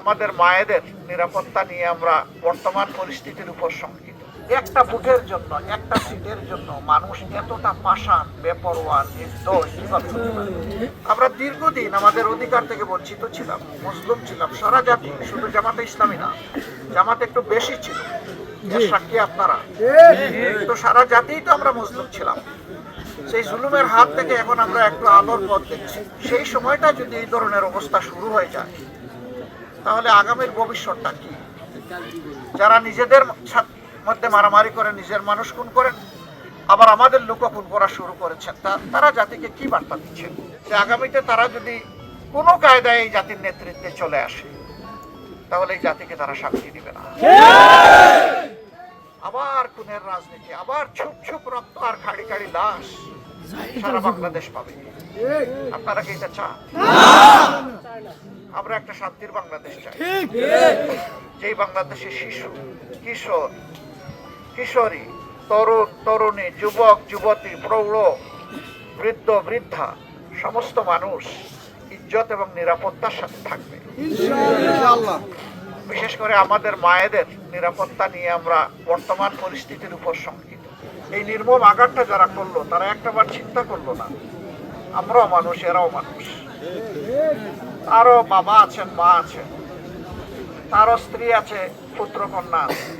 আমাদের মায়েদের নিরাপত্তা নিয়ে আমরা বর্তমান পরিস্থিতির উপর শঙ্কিত। একটা ভোটের জন্য, একটা সিটের জন্য মানুষ এতটা পাষাণ, বেপরোয়া, নির্দোষ কিভাবে হতে পারে? আমরা দীর্ঘদিন আমাদের অধিকার থেকে বঞ্চিত ছিলাম, মজলুম ছিলাম, সারা জাতি, শুধু জামাতে ইসলামী না, জামাতে একটু বেশি ছিল, এর সাক্ষী আপনারা। তো সারা জাতিই তো আমরা মজলুম ছিলাম। সেই জুলুমের হাত থেকে এখন আমরা একটু আলোর পথ দেখছি। সেই সময়টা যদি এই ধরনের অবস্থা শুরু হয়ে যায়, তাহলে আগামীর ভবিষ্যৎটা কি? যারা নিজেদের মধ্যে মারামারি করে, নিজের মানুষ খুন করেন, আবার আমাদের লোক খুন করা শুরু করেছেন, তারা জাতিকে কি বার্তা দিচ্ছেন? যে আগামীতে তারা যদি কোনো কায়দায় এই জাতির নেতৃত্বে চলে আসে, তাহলে এই জাতিকে তারা শান্তি দিবে না। আবার খুনের রাজনীতি, আবার ছুপ ছুপ রক্ত আর খাড়ি খাড়ি লাশ সারা বাংলাদেশ পাবে। আপনারা কি এটা চান? আমরা একটা শান্তির বাংলাদেশ চাই, যেই বাংলাদেশে শিশু, কিশোর, কিশোরী, তরুণ, তরুণী, যুবক, যুবতী, প্রৌঢ়, বৃদ্ধ, বৃদ্ধা, সমস্ত মানুষ ইজ্জত এবং নিরাপত্তার সাথে থাকবে। বিশেষ করে আমাদের মায়েদের নিরাপত্তা নিয়ে আমরা বর্তমান পরিস্থিতির উপর শঙ্কিত। এই নির্মম আঘাতটা যারা করলো, তারা একটাবার চিন্তা করলো না, আমরাও মানুষ, এরাও মানুষ। তারও বাবা আছেন, মা আছেন, তারও স্ত্রী আছে, পুত্র কন্যা আছে।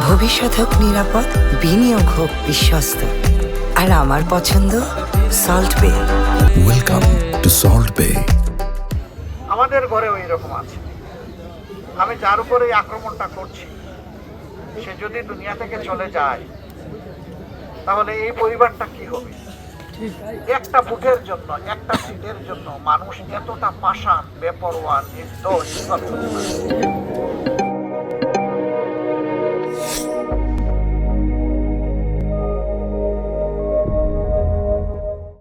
ভবিষ্যৎ হোক নিরাপদ, বিনিয়োগ হোক বিশ্বস্ত, আর আমার পছন্দ সল্ট বে। ওয়েলকাম টু সল্ট বে। আমাদের ঘরে ওই রকম আছে। আমি যার উপরে এই আক্রমণটা করছি, সে যদি দুনিয়া থেকে চলে যায়, তাহলে এই পরিবারটা কি হবে? একটা ভোটের জন্য, একটা সিটের জন্য মানুষ এতটা পাষাণ, বেপরোয়া, নির্দোষ কিভাবে হতে পারে?